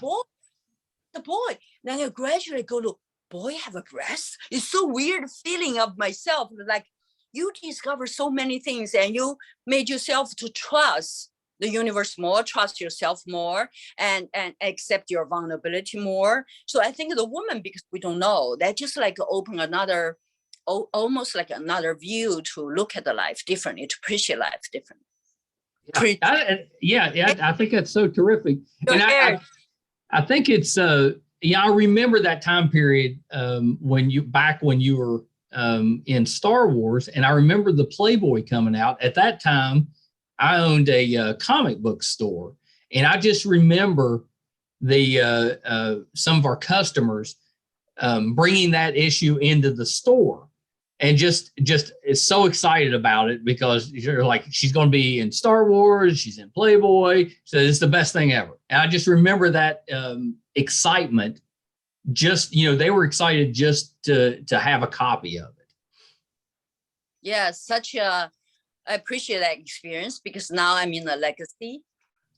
The boy. Then I gradually go to, boy, have a breast? It's so weird feeling of myself, like you discover so many things and you made yourself to trust the universe more, trust yourself more, and accept your vulnerability more. So I think the woman, because we don't know, that just like open another, almost like another view to look at the life differently, to appreciate life differently. I think that's so terrific. And I think it's, I remember that time period when you were in Star Wars, and I remember the Playboy coming out. At that time, I owned a comic book store, and I just remember some of our customers bringing that issue into the store, and just is so excited about it because you're like, she's going to be in Star Wars, she's in Playboy, so it's the best thing ever. And I just remember that excitement. Just they were excited just to have a copy of it. Yeah, I appreciate that experience because now I'm in the legacy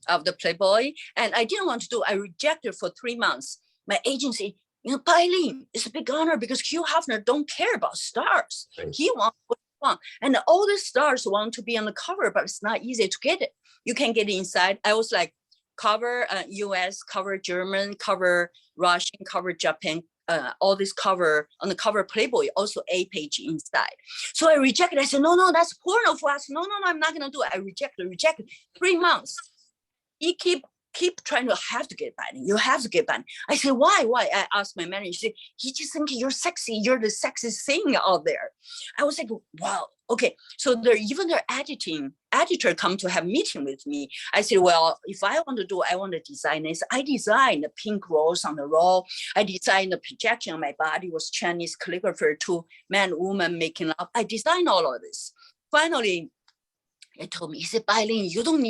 of the Playboy, and I didn't want to do. I rejected for 3 months. My agency, Bai Ling, it's a big honor because Hugh Hefner don't care about stars. Right. He wants what he wants, and all the stars want to be on the cover, but it's not easy to get it. You can get it inside. I was like, cover U.S., cover German, cover Russian, cover Japan. All this cover on the cover Playboy, also a page inside. So I rejected. I said, no, that's porno for us. No, I'm not gonna do it. I rejected. 3 months. He keep trying to have to get banned. You have to get banned. I said, why? I asked my manager. He just think you're sexy. You're the sexiest thing out there. I was like, wow. Okay. So even their editor come to have meeting with me. I said, well, if I want to design this. I designed the pink rose on the roll. I designed the projection on my body was Chinese calligrapher to man, woman making up. I designed all of this. Finally, he told me, he said, Bai Ling, you don't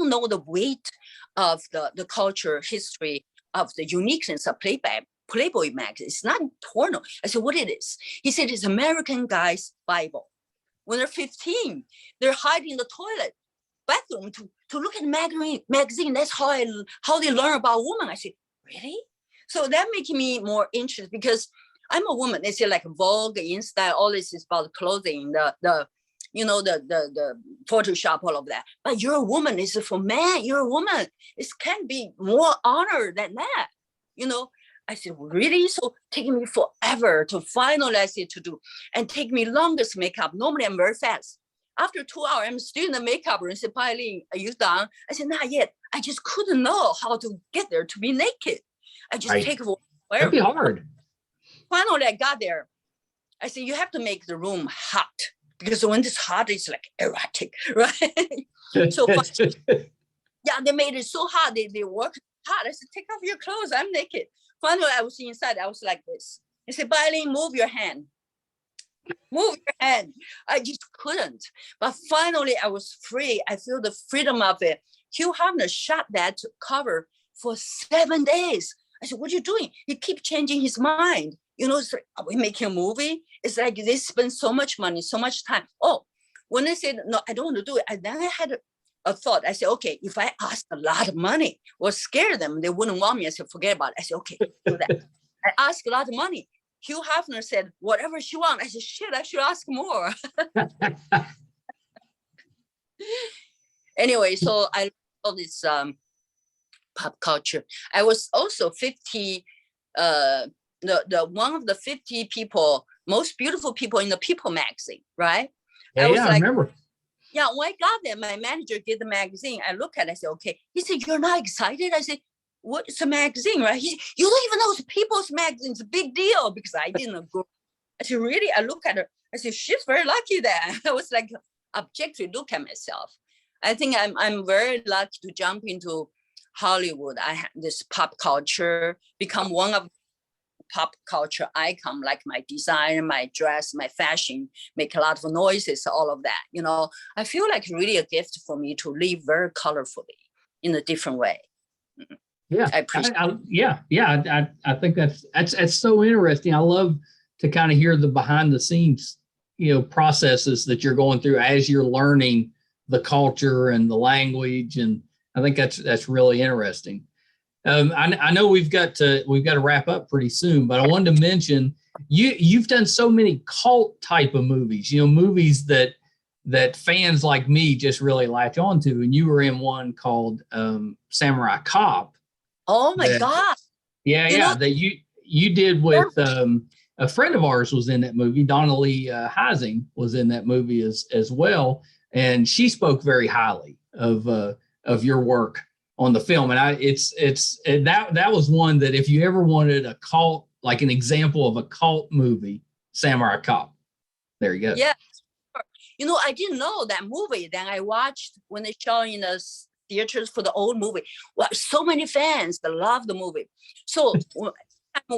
know the weight of the culture, history of the uniqueness of Playboy magazine. It's not porno. I said, what it is? He said, it's American guy's Bible. When they're 15, they're hiding in the toilet bathroom to look at magazine. That's how they learn about women. I said, really? So that making me more interested because I'm a woman. They say like Vogue, InStyle, all this is about clothing, the Photoshop, all of that. But you're a woman. It's for men. You're a woman. It can't be more honor than that. I said, really? So taking me forever to finalize it to do, and take me longest makeup. Normally I'm very fast. After 2 hours, I'm still in the makeup room. I said, Bai Ling, are you done? I said, not yet. I just couldn't know how to get there to be naked. I just take it. That'd be hard. Finally, I got there. I said, you have to make the room hot because when it's hot, it's like erotic, right? So yeah, they made it so hot. They worked hard. I said, take off your clothes. I'm naked. Finally, I was inside. I was like this. I said, Bai Ling, move your hand. Move your hand. I just couldn't. But finally, I was free. I feel the freedom of it. Hugh Hefner shot that cover for 7 days. I said, what are you doing? He keep changing his mind. You know, it's like, are we making a movie? It's like they spend so much money, so much time. Oh, when I said, no, I don't want to do it, then I had a thought. I said, okay, if I ask a lot of money or scare them, they wouldn't want me. I said, forget about it. I said, okay, do that. I asked a lot of money. Hugh Hefner said, whatever she wants. I said, shit, I should ask more. Anyway, so I love this pop culture. I was also 50, the one of the 50 people, most beautiful people in the People magazine, right? Yeah, I remember. Yeah, when I got there, my manager gave the magazine. I look at it, I said, okay. He said, you're not excited? I said, what's a magazine, right? He said, you don't even know it's People's magazine. It's a big deal because I didn't go. I said, really? I look at her. I said, she's very lucky then. I was like, objectively look at myself. I think I'm very lucky to jump into Hollywood. I have this pop culture, become one of pop culture icon, like my design, my dress, my fashion, make a lot of noises, all of that. You know, I feel like really a gift for me to live very colorfully in a different way. Yeah, I appreciate. I think that's so interesting. I love to kind of hear the behind the scenes, processes that you're going through as you're learning the culture and the language, and I think that's really interesting. I know we've got to wrap up pretty soon, but I wanted to mention you've done so many cult type of movies, movies that fans like me just really latch onto, and you were in one called Samurai Cop. Oh my God! Yeah, that you did with a friend of ours was in that movie. Donnelly Heising was in that movie as well, and she spoke very highly of your work on the film. And that was one that if you ever wanted a cult, like an example of a cult movie, Samurai Cop. There you go. Yeah. I didn't know that movie. Then I watched when they show in the theaters for the old movie. Well, so many fans that love the movie. So when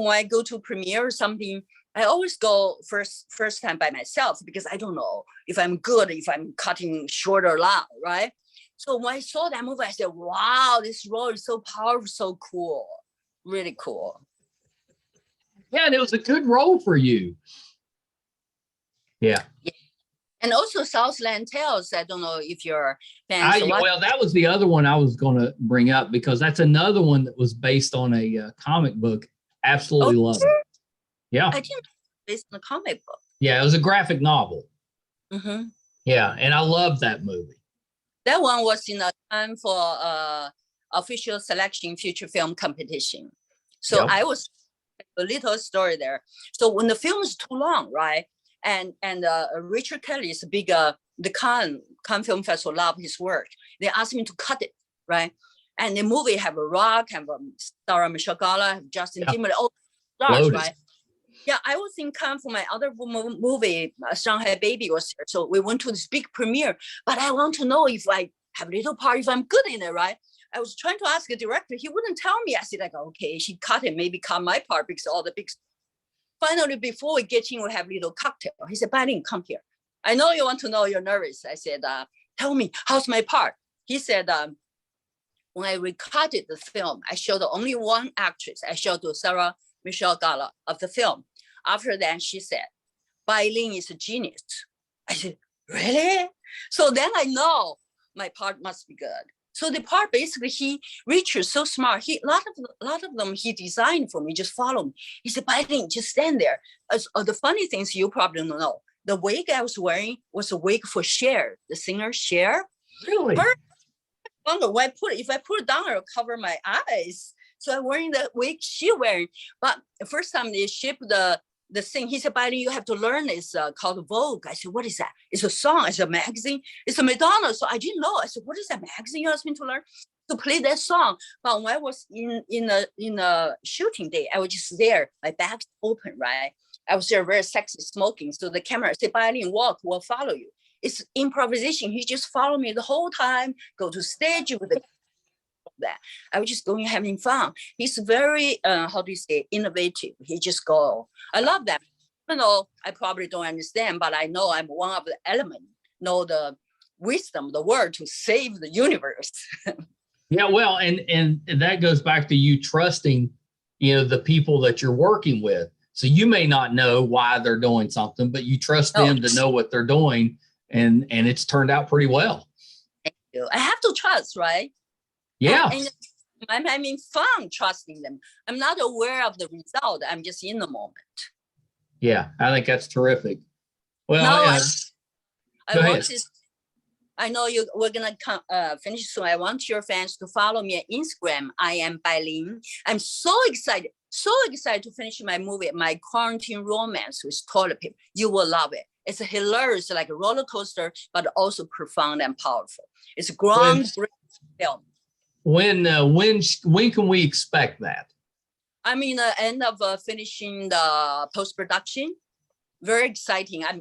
I go to premiere or something, I always go first time by myself because I don't know if I'm good, if I'm cutting short or long, right? So when I saw that movie, I said, wow, this role is so powerful, so cool, really cool. Yeah, and it was a good role for you. Yeah. And also Southland Tales. I don't know if you're fans. Well, that was the other one I was going to bring up because that's another one that was based on a comic book. Absolutely love it. Yeah. I didn't based on a comic book. Yeah, it was a graphic novel. Mm-hmm. Yeah, and I love that movie. That one was in a time for official selection feature film competition. So I was a little story there. So when the film is too long, right? And Richard Kelly is a big, the Cannes Film Festival love his work. They asked me to cut it, right? And the movie have a Rock, have Sarah Michelle Gellar, have Justin Timberlake, all stars, right? Yeah, I was in Cannes for my other movie, Shanghai Baby was there. So we went to this big premiere, but I want to know if I have a little part, if I'm good in it, right? I was trying to ask the director. He wouldn't tell me. I said, like, okay, she cut it, maybe cut my part because all the big. Finally, before we get in, we have a little cocktail. He said, Bai Ling, come here. I know you want to know, you're nervous. I said, tell me, how's my part? He said, when I recorded the film, I showed only one actress. I showed to Sarah Michelle Gellar of the film. After that, she said, Bai Ling is a genius. I said, really? So then I know my part must be good. So the part basically, Richard so smart. A lot of them he designed for me. Just follow me. He said, Bai Ling, just stand there. The funny things you probably don't know. The wig I was wearing was a wig for Cher, the singer Cher. Really? If I put it down, it'll cover my eyes. So I'm wearing the wig she wearing. But the first time they shipped the the thing. He said, Bai Ling, you have to learn this called Vogue. I said, what is that? It's a song. It's a magazine. It's a Madonna. So I didn't know. I said, what is that magazine you asked me to learn? To play that song. But when I was in a shooting day, I was just there, my back's open, right? I was there very sexy smoking. So the camera said, Bai Ling, walk, we'll follow you. It's improvisation. He just followed me the whole time, go to stage with the that. I was just going having fun. He's very, how do you say, innovative. He just go. I love that. Even though I probably don't understand, but I know I'm one of the element, know the wisdom, the word to save the universe. Yeah, well, and that goes back to you trusting, the people that you're working with. So you may not know why they're doing something, but you trust them to know what they're doing, and it's turned out pretty well. Thank you. I have to trust, right? Yeah. And I'm having fun trusting them. I'm not aware of the result. I'm just in the moment. Yeah, I think that's terrific. Well, now go ahead. I know we're gonna finish soon. I want your fans to follow me on Instagram. I am Bai Ling. I'm so excited to finish my movie, my quarantine romance with toilet paper. You will love it. It's hilarious, like a roller coaster, but also profound and powerful. It's a groundbreaking film. When can we expect that? I'm in the end of finishing the post-production. Very exciting. I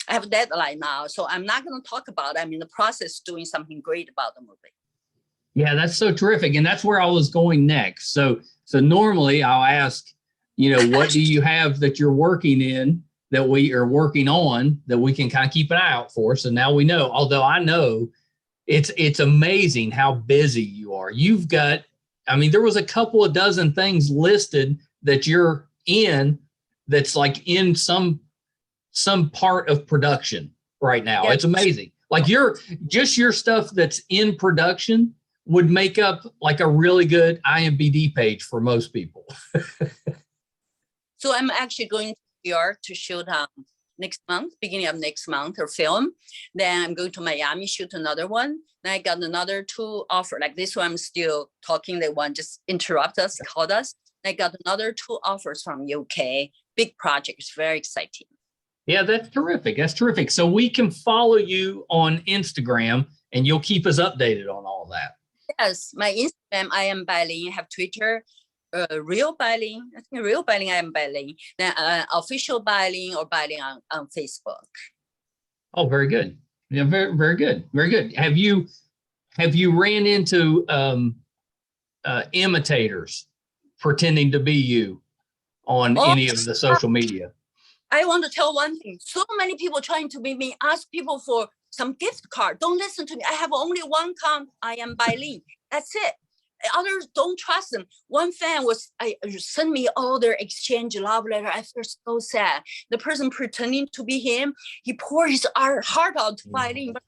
have a deadline now, so I'm not going to talk about it. I'm in the process doing something great about the movie. Yeah, that's so terrific. And that's where I was going next. So normally I'll ask, what do you have that you're working in that we are working on that we can kind of keep an eye out for? So now we know, although I know it's amazing how busy you are. You've got, there was a couple of dozen things listed that you're in that's like in some part of production right now. Yeah. It's amazing. Like your stuff that's in production would make up like a really good IMDb page for most people. So I'm actually going to New York to shoot next month, beginning of next month, or film. Then I'm going to Miami, shoot another one. Then I got another 2 offer. Like this one, I'm still talking. They one just interrupt us, called us. I got another 2 offers from UK. Big project. It's very exciting. Yeah, that's terrific. That's terrific. So we can follow you on Instagram and you'll keep us updated on all that. Yes, my Instagram, I am Bai Ling. I have Twitter, real Bai Ling. I think real Bai Ling, I am Bai Ling. Then official Bai Ling or Bai Ling on Facebook. Oh, very good. Yeah, very, very good. Very good. Have you ran into imitators pretending to be you on any of the social media? I want to tell one thing. So many people trying to be me, ask people for some gift card. Don't listen to me. I have only one account. I am Bai Ling. That's it. Others don't trust them. One fan sent me all their exchange love letter. I feel so sad. The person pretending to be him, he poured his heart out to Bai Ling. But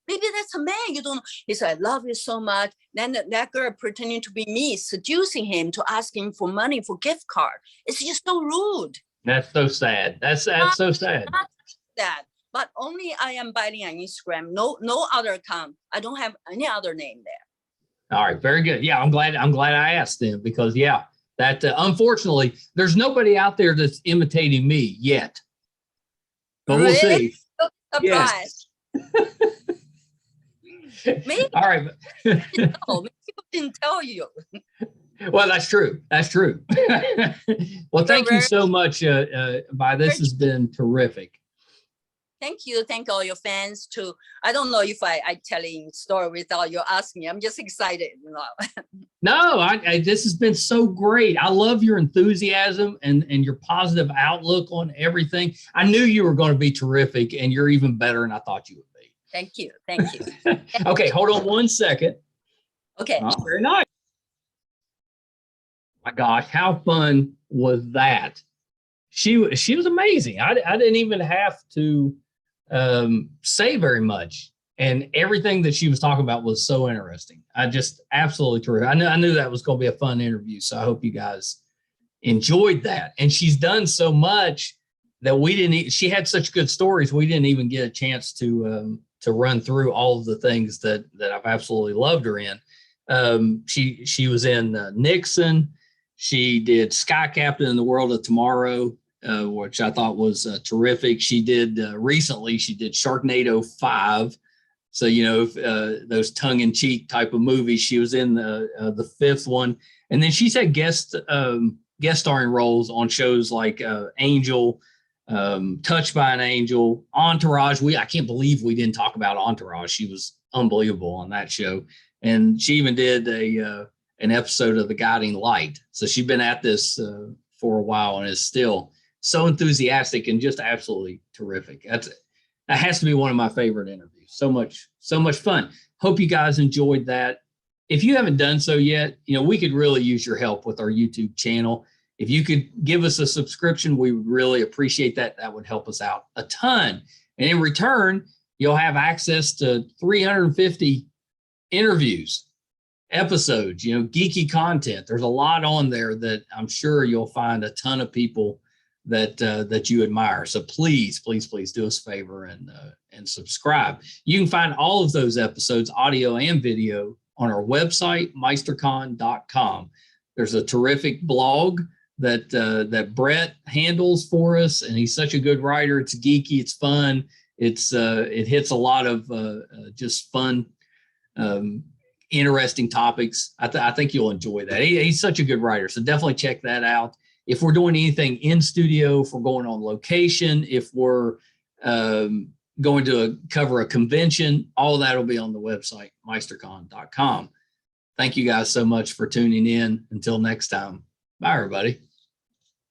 maybe that's a man, you don't know. He said, I love you so much. Then that girl pretending to be me, seducing him to ask him for money for gift card. It's just so rude. That's so sad. That's so sad. Not that, but only I am Bai Ling on Instagram. No other account. I don't have any other name there. All right, very good. Yeah, I'm glad I asked them because that unfortunately there's nobody out there that's imitating me yet. But really? We'll see. So surprised. Yes. Maybe. All right. Maybe people didn't tell you. Well, that's true. That's true. Well, thank you so much, Bai. This has been terrific. Thank you. Thank all your fans too. I don't know if I telling story without you asking me. I'm just excited. No, this has been so great. I love your enthusiasm and your positive outlook on everything. I knew you were going to be terrific, and you're even better than I thought you would be. Thank you. Thank you. Okay, hold on one second. Okay. Oh, very nice. My gosh, how fun was that? She was amazing. I didn't even have to say very much, and everything that she was talking about was so interesting. I just absolutely terrific. I knew that was going to be a fun interview, so I hope you guys enjoyed that. And she's done so much that she had such good stories. We didn't even get a chance to run through all of the things that I've absolutely loved her in. She was in Nixon. She did Sky Captain in the World of Tomorrow, which I thought was terrific. She did recently, she did Sharknado 5. So, those tongue-in-cheek type of movies. She was in the 5th one. And then she's had guest starring roles on shows like Angel, Touched by an Angel, Entourage. I can't believe we didn't talk about Entourage. She was unbelievable on that show. And she even did an episode of The Guiding Light. So she's been at this for a while and is still so enthusiastic and just absolutely terrific. That has to be one of my favorite interviews. So much fun. Hope you guys enjoyed that. If you haven't done so yet, we could really use your help with our YouTube channel. If you could give us a subscription, we would really appreciate that. That would help us out a ton. And in return, you'll have access to 350 interviews, episodes, geeky content. There's a lot on there that I'm sure you'll find a ton of people that you admire. So please do us a favor and subscribe. You can find all of those episodes, audio and video, on our website, meistercon.com. There's a terrific blog that Brett handles for us, and he's such a good writer. It's geeky, it's fun, it hits a lot of just fun, interesting topics. I think you'll enjoy that. He's such a good writer, so definitely check that out. If we're doing anything in studio, if we're going on location, if we're going to cover a convention, all of that will be on the website, meistercon.com. Thank you guys so much for tuning in. Until next time. Bye, everybody.